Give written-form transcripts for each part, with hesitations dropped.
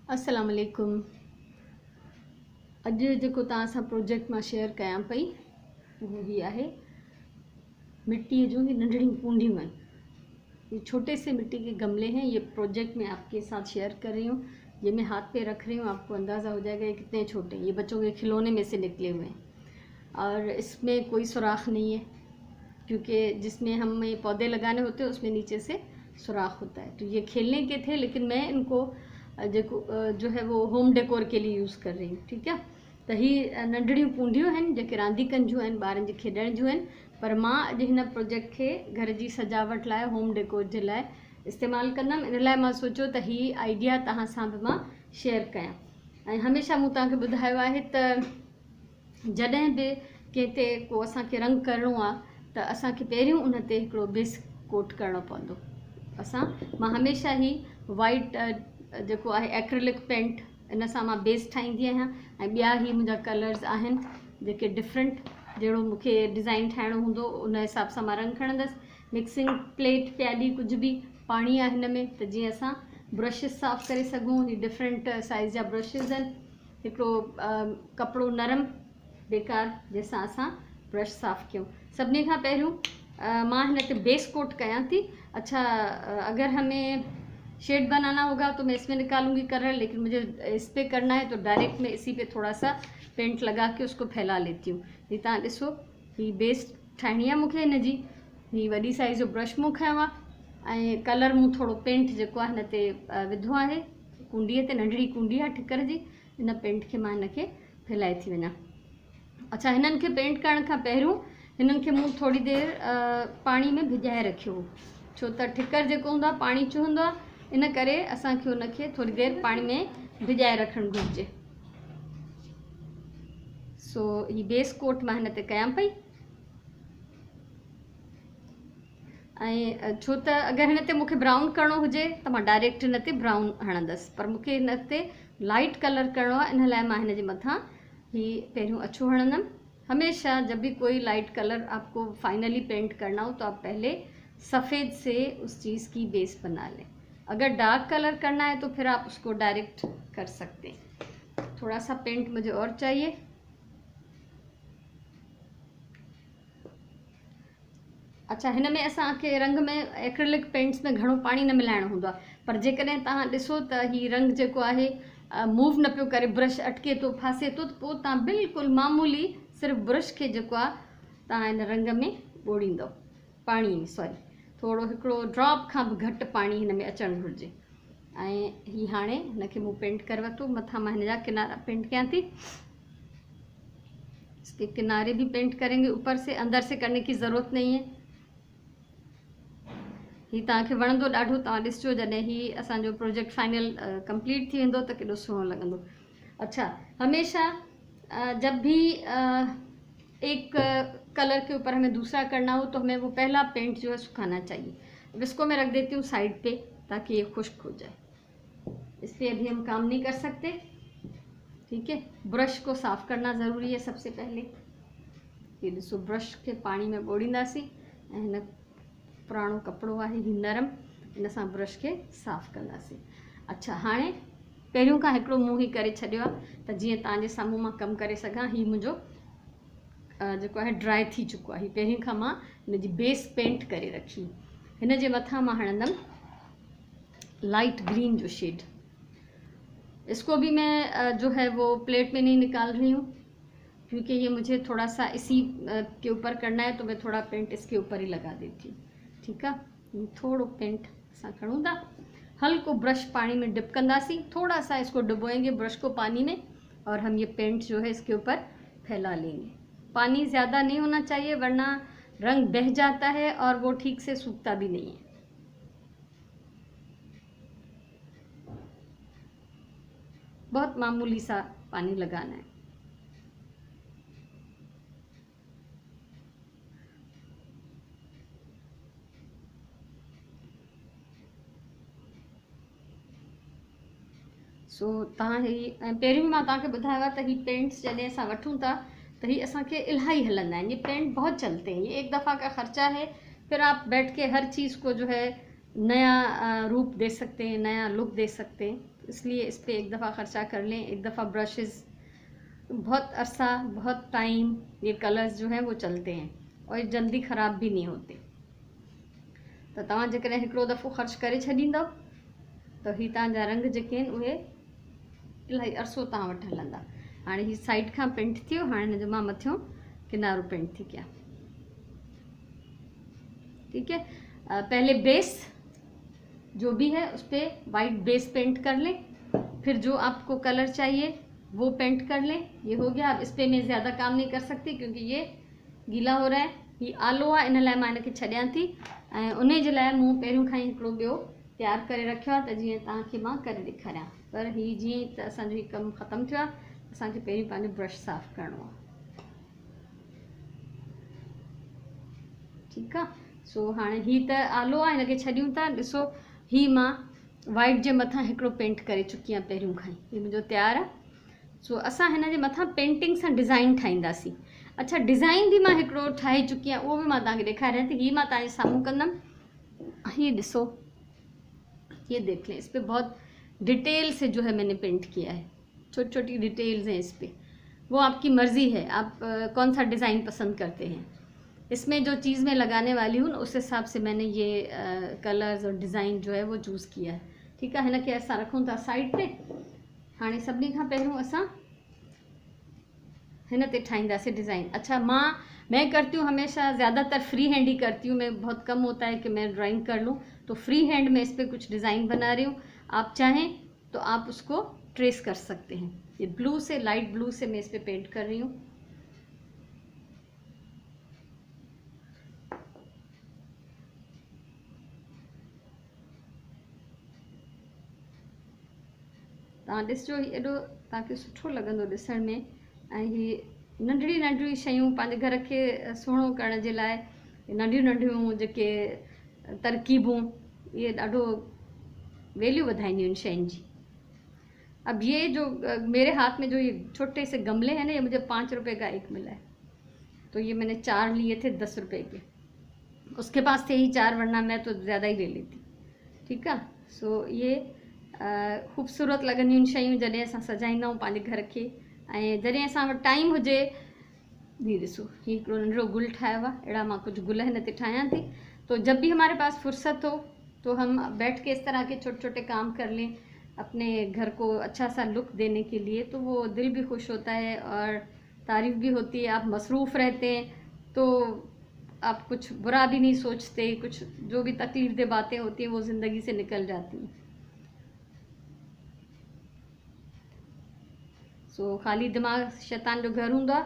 अस्सलाम वालेकुम। अॼु जेको तव्हां सां प्रोजेक्ट मां शेयर कयां पई उहो ही आहे मिट्टी जो ये नंढड़ियूं कूंडियूं आहिनि। ये छोटे से मिट्टी के गमले हैं। ये प्रोजेक्ट में आपके साथ शेयर कर रही हूँ। ये मैं हाथ पे रख रही हूँ, आपको अंदाज़ा हो जाएगा ये कितने छोटे हैं। ये बच्चों के खिलौने में से निकले हुए हैं और इसमें कोई सुराख नहीं है क्योंकि जिसमें हम ये पौधे लगाने होते हैं उसमें नीचे से सुराख होता है। तो ये खेलने के थे, लेकिन मैं इनको जो है वो होम डेकोर के लिए यूज़ कर रही हूँ। ठीक है, त ही नंढड़ियूं कूंडियूं आहिनि जेके रांदीकनि जूं आहिनि, ॿारनि जे खेॾण जूं आहिनि। पर मां अॼु हिन प्रोजेक्ट खे घर जी सजावट लाइ, होम डेकोर जे लाइ इस्तेमालु कंदमि। इन लाइ मां सोचियो त ही आइडिया तव्हां सां बि मां शेयर कयां। ऐं हमेशह मूं तव्हांखे ॿुधायो आहे त जॾहिं बि कंहिं ते को असांखे रंग करिणो आहे त असांखे पहिरियों उन ते हिकिड़ो बेस कोट करिणो पवंदो। मां हमेशह ई वाइट जेको आहे एक्रेलिक पेंट, इन सां मां बेस ठाहींदी आहियां। ऐं ॿिया ही मुंहिंजा कलर्स आहिनि जेके डिफरेंट, जहिड़ो मूंखे डिज़ाइन ठाहिणो हूंदो उन हिसाब सां मां रंग खणंदसि। मिक्सिंग प्लेट प्याली कुझु बि पाणी आहे हिन में, त जीअं असां ब्रशिस साफ़ करे सघूं। ही डिफरेंट साइज़ जा ब्रशिस आहिनि। हिकिड़ो कपिड़ो नरम बेकार जंहिंसां असां ब्रश साफ़ कयूं। सभिनी खां पहिरियों मां हिन ते बेस कोट कयां थी। अच्छा, अगर हमें शेड बनाना होगा तो मैं इसमें निकालूंगी कलर, लेकिन मुझे इस पे करना है तो डायरेक्ट मैं इसी पे थोड़ा सा पेंट लगा के उसको फैला लेती हूँ। ये तव्हां ॾिसो, ही बेस ठाहिणी आहे मूंखे हिन जी। ही वॾी साइज़ जो ब्रश मूं खयों आहे ऐं कलर मूं थोरो पेंट जेको आहे हिन ते विधो आहे। कूंडीअ ते नंढड़ी कूंडी आहे ठिकर जी, इन पेंट खे मां हिन खे फैलाए थी वञा। अच्छा, हिननि खे पेंट करण खां पहिरियों हिननि खे मूं थोड़ी देरि पाणी में भिॼाए रखियो हो, छो त ठिकर जेको हूंदो आहे पाणी चुहंदो आहे। इन करे असांखे उनखे थोड़ी देरि पाणी में भिॼाए रखणु घुरिजे। सो ही बेस कोट मां हिन ते कयां पई। ऐं छो त अगरि हिन ते मूंखे ब्राउन करिणो हुजे त मां डायरेक्ट हिन ते ब्राउन हणंदसि, पर मूंखे हिन ते लाइट कलर करिणो आहे। इन लाइ मां हिन जे मथां ही पहिरियों अछो हणंदमि। हमेशा जब भी कोई लाइट कलर आपको फाइनली पेंट करना हो तो आप पहले सफ़ेद से उस चीज़ की बेस बना लें। अगर डार्क कलर करना है तो फिर आप उसको डायरेक्ट कर सकते हैं। थोड़ा सा पेंट मुझे और चाहिए। अच्छा, हिन में असांखे रंग में एक्रेलिक पेंट्स में घणो पाणी न मिलाइणो हूंदो आहे, पर जेकॾहिं तव्हां ॾिसो त ही रंग जेको आहे मूव न पियो करे, ब्रश अटके थो, फासे थो, त पोइ तव्हां बिल्कुलु मामूली सिर्फ़ु ब्रश खे जेको आहे तव्हां हिन रंग में ॿोड़ींदव, पाणी में सॉरी थोरो हिकिड़ो ड्रॉप खां बि घटि पाणी हिन में अचणु घुरिजे। ऐं ही हाणे हिनखे मूं पेंट करे वरितो। मथां मां हिन जा किनारा पेंट कयां थी। इसके किनारे भी पेंट करेंगे, ऊपर से, अंदर से करने की ज़रूरत नहीं है। ही तव्हांखे वणंदो ॾाढो, तव्हां ॾिसजो जॾहिं ही असांजो प्रोजेक्ट फाइनल कंप्लीट थी वेंदो त केॾो सुहिणो लॻंदो। अच्छा, हमेशा जब भी एक कलर के ऊपर हमें दूसरा करना हो तो हमें वो पहला पेंट जो है सुखाना चाहिए। अब इसको मैं रख देती हूँ साइड पे ताकि ये खुश्क हो जाए। इस पर अभी हम काम नहीं कर सकते। ठीक है, ब्रश को साफ़ करना ज़रूरी है सबसे पहले। ये ॾिसो, ब्रश के पानी में ॿोड़ींदासीं ऐं हिन पुराणो कपिड़ो आहे ही नरम, इन सां ब्रश के साफ़ कंदासीं। अच्छा, हाणे पहिरियों खां हिकिड़ो मूं ही करे छॾियो आहे त जीअं तव्हांजे साम्हूं मां कमु करे सघां। ही मुंहिंजो जेको आहे ड्राई थी चुको आहे। ही पहिरियों खां मां हिन जी बेस पेंट करे रखी। हिन जे मथां मां हणंदमि लाइट ग्रीन जो शेड। इसको भी मैं जो है वो प्लेट में नहीं निकाल रही हूँ क्योंकि ये मुझे थोड़ा सा इसी के ऊपर करना है, तो मैं थोड़ा पेंट इसके ऊपर ही लगा देती हूँ। ठीक है, थोड़ो पेंट असां खणूं था, हल्को ब्रश पानी में डिप कंदासीं, थोड़ा सा इसको डुबोएंगे ब्रश को पानी में और हम ये पेंट जो है इसके ऊपर फैला लेंगे। पानी ज़्यादा नहीं होना चाहिए वरना रंग बह जाता है और वो ठीक से सूखता भी नहीं है। बहुत मामूली सा पानी लगाना है। सो तव्हां ही पहिरियों भी मां तव्हांखे ॿुधायो आहे त ही पेंट्स जॾहिं असां वठूं था तो ही असांखे इलाही हलंदा आहिनि। ये पेंट बहुत चलते हैं, ये एक दफ़ा का ख़र्चा है, फिर आप बैठ के हर चीज़ को जो है नया रूप दे सकते हैं, नया लुक दे सकते हैं। इसलिए इस पर एक दफ़ा ख़र्चा कर लें, एक दफ़ा ब्रशेस बहुत अरसा, बहुत टाइम ये कलर्स जो हैं वो चलते हैं और जल्दी ख़राब भी नहीं होते। तो तव्हां जेकॾहिं हिकिड़ो दफ़ो ख़र्च करे छॾींदव त ही तव्हांजा रंग जेके आहिनि उहे इलाही अरसो तव्हां वटि हलंदा। हाणे ही साइड खां पेंट थियो, हाणे हिन जो मां मथियों किनारो पेंट थी कयां। ठीक है, पहले बेस जो भी है उस पर वाइट बेस पेंट कर लें, फिर जो आपको कलर चाहिए वो पेंट कर लें। ये हो गया। अब इस पर मैं ज़्यादा काम नहीं कर सकती क्योंकि ये गीला हो रहा है। ये आलो आहे, इन लाइ मां इनखे छॾियां थी ऐं उन जे लाइ मूं पहिरियों खां ई हिकिड़ो ॿियो तयारु करे रखियो आहे त जीअं तव्हांखे मां करे ॾेखारियां। पर हीअ जीअं त असांजो हीउ कमु ख़तमु थियो आहे, असांखे पहिरीं पंहिंजो ब्रश साफ़ु करिणो आहे। ठीकु आहे। सो हाणे हीअ त आलो आहे, हिनखे छॾियूं था। ॾिसो हीअ मां वाइट जे मथां हिकिड़ो पेंट करे चुकी आहियां पहिरियों खां ई, हीअ मुंहिंजो तयारु आहे। सो असां हिन जे मथां पेंटिंग सां डिज़ाइन ठाहींदासीं। अच्छा, डिज़ाइन भी मां हिकिड़ो ठाहे चुकी आहियां, उहो बि मां तव्हांखे ॾेखारियां थी। हीअ मां तव्हांजे साम्हूं कंदमि। हीअ ॾिसो, ये देख लें, इस पर बहुत डिटेल से जो है मैंने पेंट किया है, छोटी छोटी डिटेल्स हैं इस पर। वो आपकी मर्ज़ी है, आप कौन सा डिज़ाइन पसंद करते हैं। इसमें जो चीज़ मैं लगाने वाली हूँ उस हिसाब से मैंने ये कलर्स और डिज़ाइन जो है वो चूज़ किया है। ठीकु आहे। हिनखे असां रखूं था साइड ते। हाणे सभिनी खां पहिरियों असां हिन ते ठाहींदासीं डिज़ाइन। अच्छा, मैं करती हूँ हमेशा, ज़्यादातर फ्री हैंड ही करती हूँ मैं। बहुत कम होता है कि मैं ड्राइंग कर लूँ, तो फ्री हैंड में इस पर कुछ डिज़ाइन बना रही हूँ। आप चाहें तो आप उसको ट्रेस कर सकते हैं। ये ब्लू से, लाइट ब्लू से मैं इस पर पेंट कर रही हूँ। तव्हां ॾिसजो, एॾो तव्हांखे सुठो लॻंदो ॾिसण में। ऐं हीअ नंढड़ी नंढड़ी शयूं पंहिंजे घर खे सुहिणो करण जे लाइ, नंढियूं नंढियूं जेके तरकीबूं, इहे ॾाढो वैल्यू वधाईंदियूं आहिनि शयुनि जी। अब ये जो मेरे हाथ में जो ये छोटे से गमले हैं ना, ये मुझे 5 रुपए का एक मिला है। तो ये मैंने 4 लिए थे 10 रुपए के। उसके पास थे ही 4, वरना मैं तो ज़्यादा ही ले लेती। ठीकु आहे। सो ये ख़ूबसूरत लॻंदियूं आहिनि शयूं जॾहिं असां सजाईंदा आहियूं पंहिंजे घर खे। ऐं जॾहिं असां वटि टाइम हुजे, ये ॾिसो, हीअ हिकिड़ो नंढिड़ो गुल ठाहियो आहे। अहिड़ा मां कुछ गुल हिन ते ठाहियां थी। तो जब भी हमारे पास फुर्सत हो तो हम बैठ के इस तरह के छोटे छोटे काम कर लें अपने घर को अच्छा सा लुक देने के लिए, तो वो दिल भी खुश होता है और तारीफ़ भी होती है। आप मसरूफ़ रहते हैं तो आप कुछ बुरा भी नहीं सोचते, कुछ जो भी तकलीफ़ दे बातें होती हैं वो ज़िंदगी से निकल जाती हैं। सो ख़ाली दिमाग़ शैतान जो घर हूंदो आहे,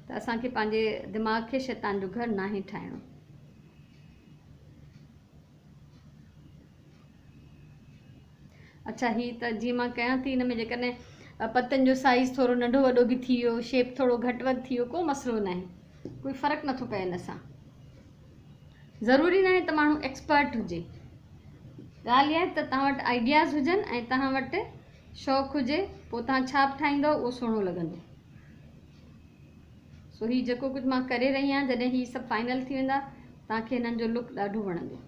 त असांखे पंहिंजे दिमाग़ खे शैतान जो घर नाहे ठाहिणो। अच्छा, ही त जीअं मां कयां थी, हिन में जेकॾहिं पतनि जो साइज़ थोरो नंढो वॾो बि थी वियो, शेप थोरो घटि वधि थी वियो, को मसइलो न आहे, कोई फ़र्क़ु नथो पए हिन सां। ज़रूरी न आहे त माण्हू एक्सपर्ट हुजे। ॻाल्हि इहा आहे त तव्हां वटि आइडियाज़ हुजनि ऐं तव्हां वटि शौक़ु हुजे, पोइ तव्हां छा बि ठाहींदव उहो सुहिणो लॻंदो। सो हीउ जेको कुझु मां करे रही आहियां, जॾहिं हीउ सभु फाइनल थी वेंदा तव्हांखे हिननि जो लुक ॾाढो वणंदो।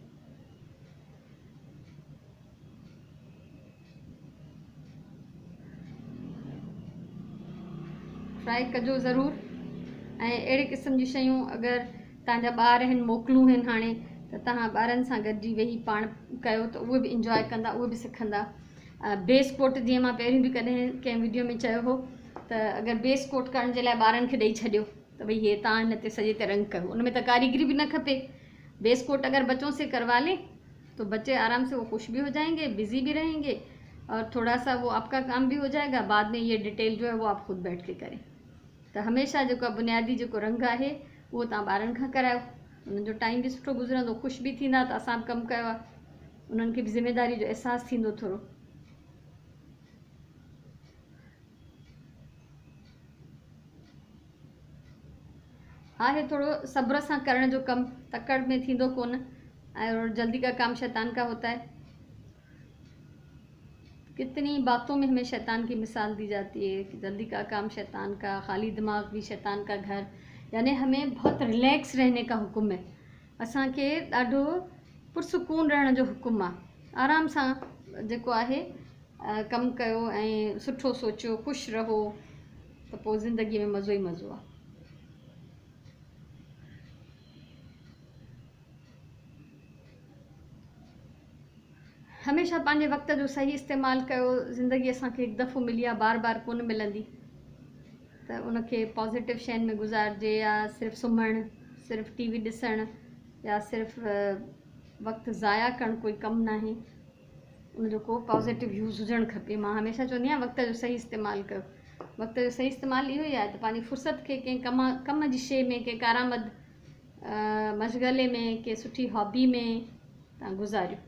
ट्राई कजो ज़रूरु। ऐं अहिड़े क़िस्म जी शयूं अगरि तव्हांजा ॿार आहिनि, मोकलूं आहिनि हाणे, त तव्हां ॿारनि सां गॾिजी वेही पाण कयो त उहे बि इंजॉय कंदा, उहे बि सिखंदा। बेस कोट जीअं मां पहिरीं बि कॾहिं कंहिं वीडियो में चयो हो, त अगरि बेस कोट करण जे लाइ ॿारनि खे ॾेई छॾियो त भई हे तव्हां हिन ते सॼे ते रंग कयो, उन में त कारीगरी भी न खपे। बेस कोट अगर बच्चों से करवा लें तो बच्चे आराम से वो खुश भी हो जाएंगे, बिज़ी भी रहेंगे और थोड़ा सा वो आपका काम भी हो जाएगा। बाद में ये डिटेल जो है वो आप खुद बैठ के करें। तो हमेशा जो बुनियादी जो रंग है वो तव्हां ॿारनि खां करायो, उन्हनि जो टाइम भी सुठो गुज़रंदो, खुश भी थींदा त असां कमु कयो आहे, उन्हनि खे भी ज़िम्मेदारी जो एहसास थींदो थोरो। आहे थोड़ो सब्र सां करण जो कम, तकड़ में थींदो कोन, और जल्दी का काम शैतान का होता है। कितनी बातों में हमें शैतान की मिसाल दी जाती है कि जल्दी का काम शैतान का, खाली दिमाग भी शैतान का घर। यानी हमें बहुत रिलैक्स रहने का हुक्म है। असांखे ॾाढो पुरसुकून रहण जो हुकुम आहे। आराम सां जेको आहे कमु कयो ऐं सुठो सोचियो, ख़ुशि रहो, त पोइ ज़िंदगीअ में मज़ो ई मज़ो आहे। हमेशह पंहिंजे वक़्त जो सही इस्तेमालु कयो। ज़िंदगी असांखे हिकु दफ़ो मिली आहे, बार बार कोन मिलंदी, त उनखे पॉज़िटिव शयुनि में गुज़ारिजे, या सिर्फ़ु सुम्हणु, सिर्फ़ु टीवी ॾिसणु, या सिर्फ़ु वक़्तु ज़ाया करणु कोई कमु नाहे। उनजो को पॉज़िटिव यूज़ हुजणु खपे। मां हमेशह चवंदी आहियां वक़्त जो सही इस्तेमालु कयो। वक़्त जो सही इस्तेमालु इहो ई आहे त पंहिंजी फ़ुर्सत खे कंहिं कम जी शइ में, कंहिं कारआमद मशग़ले में, कंहिं सुठी हॉबी में तव्हां गुज़ारियो।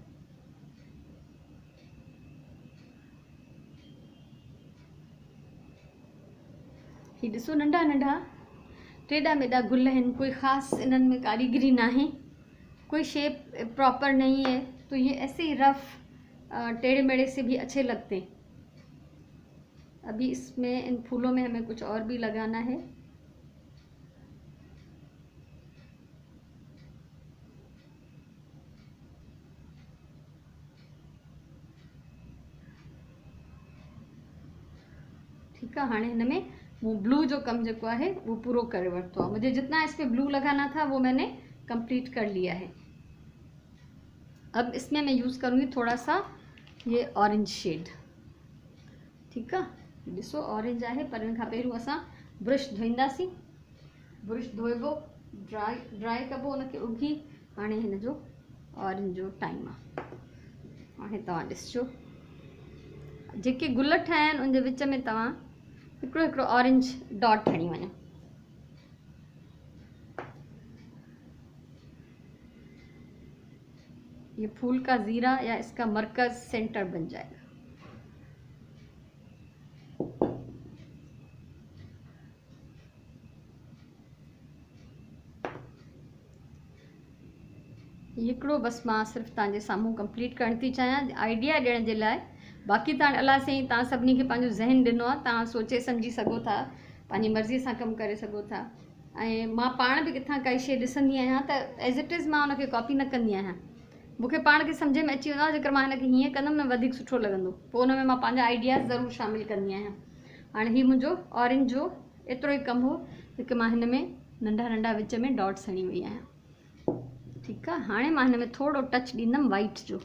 ही ॾिसो नंढा नंढा टेॾा मेॾा गुल आहिनि, कोई ख़ासि इन्हनि में कारीगरी नाहे, कोई शेप प्रॉपर नहीं है, तो ये ऐसे ही रफ टेढ़े मेढ़े से भी अच्छे लगते हैं। अभी इसमें इन फूलों में हमें कुछ और भी लगाना है। ठीक है, हाणे हिन में वो ब्लू जो कम जो है वो पूरा करे वरतो आहे। मुझे जितना इसमें ब्लू लगाना था वो मैंने कंप्लीट कर लिया है। अब इसमें मैं यूज़ करूँगी थोड़ा सा ये ऑरेंज शेड। ठीक है, ॾिसो ऑरेंज आहे, पर इन खां पहिरियों असां ब्रश धोईंदासीं। ब्रश धोइबो, ड्राई कबो उनखे उघी। हाणे हिन जो ऑरेंज जो टाइम आहे। हाणे तव्हां ॾिसजो, जेके गुल ठाहिया आहिनि उनजे विच में तव्हां हिकिड़ो हिकिड़ो ऑरेंज डॉट हणी वञो। ये फूल का ज़ीरा या इसका मरकज़ सेंटर बन जाएगा। हिकिड़ो बस मां सिर्फ़ु तव्हांजे साम्हूं कंप्लीट करण थी चाहियां आइडिया ॾियण जे लाइ। बाक़ी तव्हां अलाह साईं तव्हां सभिनी खे पंहिंजो ज़हन ॾिनो आहे, तव्हां सोचे सम्झी सघो था, पंहिंजी मर्ज़ीअ सां कमु करे सघो था। ऐं मां पाण बि किथां काई शइ ॾिसंदी आहियां त एज़ इट इज़ मां उनखे कॉपी न कंदी आहियां। मूंखे पाण खे सम्झ में अची वेंदो आहे जेकर मां हिनखे हीअं कंदमि न वधीक सुठो लॻंदो, पोइ उन में मां पंहिंजा आइडियाज़ ज़रूरु शामिलु कंदी आहियां। हाणे हीउ मुंहिंजो ऑरेंज जो एतिरो ई कमु हो, जेके मां हिन में नंढा नंढा विच में डॉट्स हणी वई आहियां। ठीक है, हाणे मां हिन में थोड़ो टच ॾींदमि वाइट जो।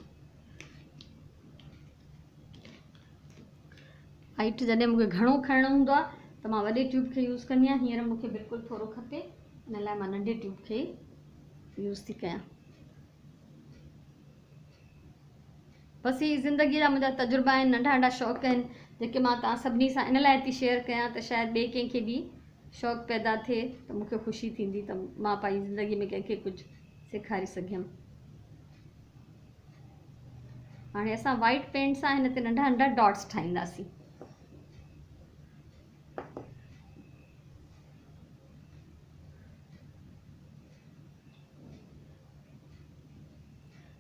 वाइट जॾहिं मूंखे घणो खणणो हूंदो आहे त मां वॾे ट्यूब खे यूज़ कंदी आहियां। हींअर मूंखे बिल्कुलु थोरो खपे, इन लाइ मां नंढे ट्यूब खे यूज़ थी कयां। बसि ही ज़िंदगी जा मुंहिंजा तजुर्बा आहिनि, नंढा नंढा शौक़ु आहिनि, जेके मां तव्हां सभिनी सां इन लाइ थी शेयर कयां त शायदि ॿिए कंहिंखे बि शौक़ु पैदा थिए त मूंखे ख़ुशी थींदी त मां पंहिंजी ज़िंदगी में कंहिंखे कुझु सेखारे सघियमि। हाणे असां वाइट पेंट सां हिन ते नंढा नंढा डॉट्स ठाहींदासीं।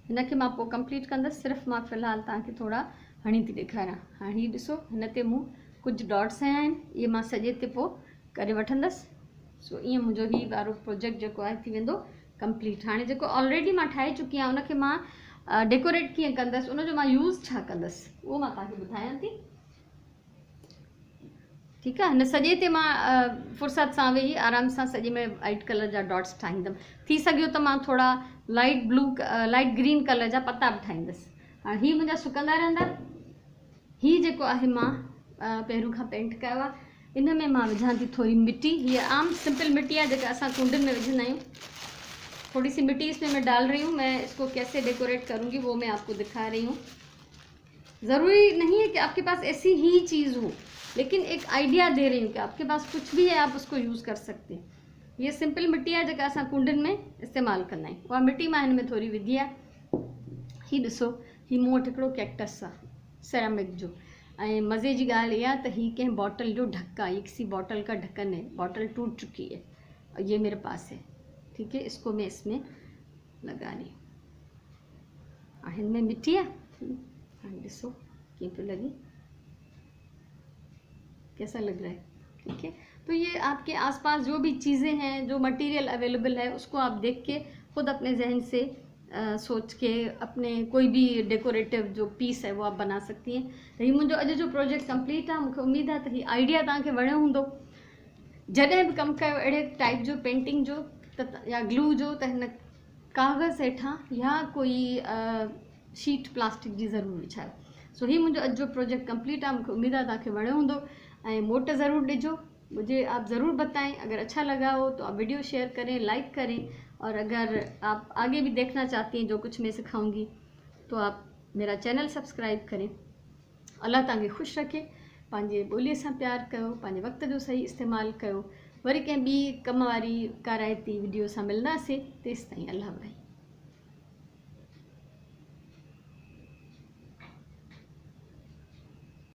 हिनखे मां पोइ कंप्लीट कंदसि, सिर्फ़ु मां फ़िलहाल तव्हांखे थोड़ा हणी थी ॾेखारियां। हाणे हीउ ॾिसो, हिन ते मूं कुझु डॉट्स हया आहिनि, इहे मां सॼे ते पोइ करे वठंदसि। सो ईअं मुंहिंजो हीउ वारो प्रोजेक्ट जेको आहे थी वेंदो कंप्लीट। हाणे जेको ऑलरेडी मां ठाहे चुकी आहियां उनखे मां डेकोरेट कीअं कंदसि, उनजो मां यूज़ छा कंदसि, उहो मां तव्हांखे ॿुधायां थी। ठीकु आहे, हिन सॼे ते मां फ़ुर्सत सां वेही आराम सां सॼे में वाइट कलर जा डॉट्स ठाहींदमि। थी सघियो त मां थोड़ा light blue light green colour जा पत्ता बि ठाहींदसि। हाणे हीअ मुंहिंजा सुकंदा रहंदा। हीअ जेको आहे मां पहिरियों खां पेंट कयो आहे, इन में मां विझां थी थोड़ी मिट्टी। हीअ आम सिंपल मिट्टी आहे जेका असां कुंडनि में विझंदा आहियूं। थोड़ी सी मिट्टी इसमें मैं डाल रही हूँ। मैं इसको कैसे डेकोरेट करूँगी वो मैं आपको दिखा रही हूँ। ज़रूरी नहीं है कि आपके पास ऐसी ही चीज़ हो, लेकिन एक आइडिया दे रही हूँ कि आपके पास कुछ भी है आप उसको यूज़ कर सकते हैं। ये सिंपल मिट्टी है जेका असां कुंडनि में इस्तेमालु कंदा आहियूं। उहा मिट्टी मां हिन में थोरी विधी आहे। हीउ ॾिसो, हीउ मूं वटि हिकिड़ो कैक्टस आहे सेरामिक जो, ऐं मज़े जी ॻाल्हि इहा त हीउ कंहिं बॉटल जो ढक आहे। ये किसी बॉटल का ढक्कन है, बॉटल टूट चुकी है और ये मेरे पास है। ठीक है, इसको मैं इसमें लगा रही हूँ। हिन में मिट्टी है, हाँ ॾिसो कीअं पियो लगे, कैसा लग रहा है। ठीक है, तो ये आपके आसपास जो भी चीज़ें हैं, जो मटेरियल अवेलेबल है, उसको आप देख के खुद अपने जहन से सोच के अपने कोई भी डेकोरेटिव जो पीस है वो आप बना सकती हैं। तो ही मुंहिंजो अॼु जो प्रोजेक्ट कंप्लीट आहे। मूंखे उमेद आहे त ही आइडिया तव्हांखे वणियो हूंदो। जॾहिं बि कमु कयो अहिड़े टाइप जो पेंटिंग जो या ग्लू जो, त हिन कागज़ हेठां या कोई शीट प्लास्टिक जी ज़रूरु विछायो। सो ही मुंहिंजो अॼु जो प्रोजेक्ट कंप्लीट आहे। मूंखे उमेद आहे तव्हांखे वणियो हूंदो ऐं मोट ज़रूरु ॾिजो। मुझे आप ज़रूर बताएं, अगर अच्छा लगा हो तो आप वीडियो शेयर करें, लाइक करें, और अगर आप आगे भी देखना चाहती हैं जो कुछ मैं सिखाऊंगी तो आप मेरा चैनल सब्सक्राइब करें। अल्लाह तव्हांखे ख़ुशि रखे, पंहिंजे ॿोलीअ सां प्यार कयो, पंहिंजे वक़्त जो सही इस्तेमालु कयो। वरी कंहिं ॿी कम वारी काराइती वीडियो सां मिलंदासीं। तेसिताईं अल्लाह भाई।